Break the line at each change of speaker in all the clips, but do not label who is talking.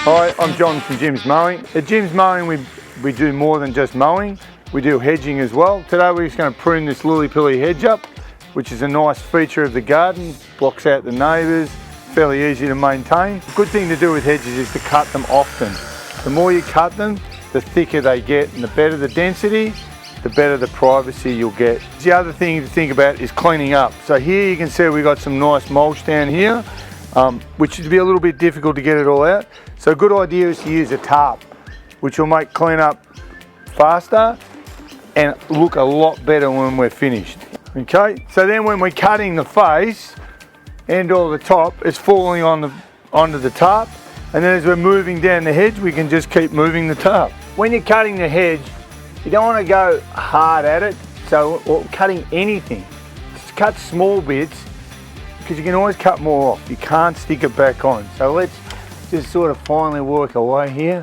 Hi, I'm John from Jim's Mowing. At Jim's Mowing we do more than just mowing, we do hedging as well. Today we're just going to prune this lily-pilly hedge up, which is a nice feature of the garden, blocks out the neighbours, fairly easy to maintain. The good thing to do with hedges is to cut them often. The more you cut them, the thicker they get, and the better the density, the better the privacy you'll get. The other thing to think about is cleaning up. So here you can see we've got some nice mulch down here, which would be a little bit difficult to get it all out. So a good idea is to use a tarp, which will make clean up faster and look a lot better when we're finished. Okay, so then when we're cutting the face and all the top, it's falling onto the tarp, and then as we're moving down the hedge, we can just keep moving the tarp. When you're cutting the hedge, you don't want to go hard at it, or cutting anything. Just cut small bits, because you can always cut more off. You can't stick it back on. So let's just sort of finally work away here.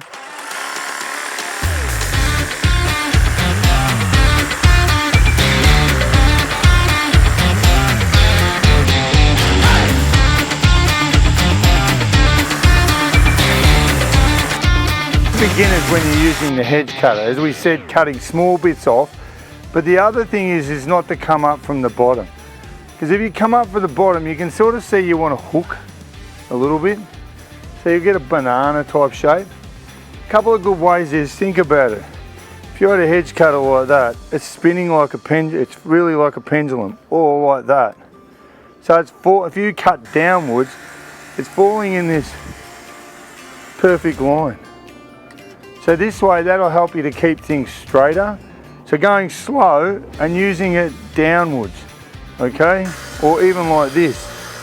Beginners when you're using the hedge cutter, as we said, cutting small bits off, but the other thing is not to come up from the bottom, because if you come up from the bottom you can sort of see you want to hook a little bit, so you get a banana type shape. A couple of good ways is, think about it, if you had a hedge cutter like that, it's spinning like a pendulum, it's really like a pendulum, or like that. So if you cut downwards, it's falling in this perfect line. So this way, that'll help you to keep things straighter. So going slow and using it downwards, okay? Or even like this.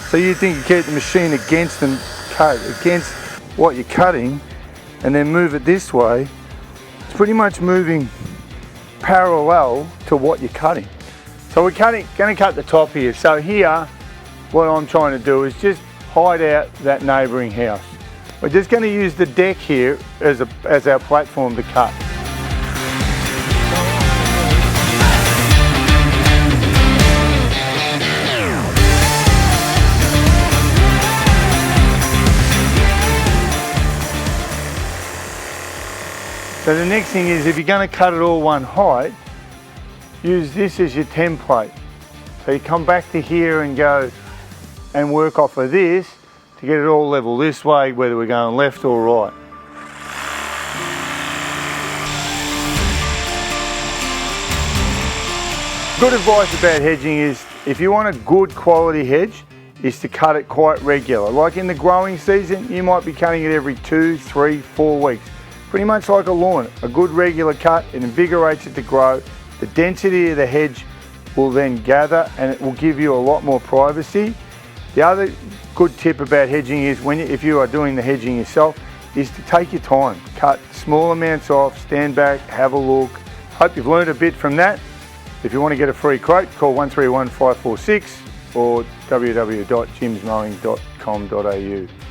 So you think you keep the machine against what you're cutting, and then move it this way. It's pretty much moving parallel to what you're cutting. So we're going to cut the top here. So here, what I'm trying to do is just hide out that neighbouring house. We're just going to use the deck here as our platform to cut. So the next thing is, if you're going to cut it all one height, use this as your template. So you come back to here and go and work off of this to get it all level this way, whether we're going left or right. Good advice about hedging is, if you want a good quality hedge, is to cut it quite regular. Like in the growing season, you might be cutting it every 2, 3, 4 weeks. Pretty much like a lawn. A good regular cut, it invigorates it to grow. The density of the hedge will then gather, and it will give you a lot more privacy. The other good tip about hedging is, if you are doing the hedging yourself, is to take your time. Cut small amounts off, stand back, have a look. Hope you've learned a bit from that. If you want to get a free quote, call 131 546 or www.jimsmowing.com.au.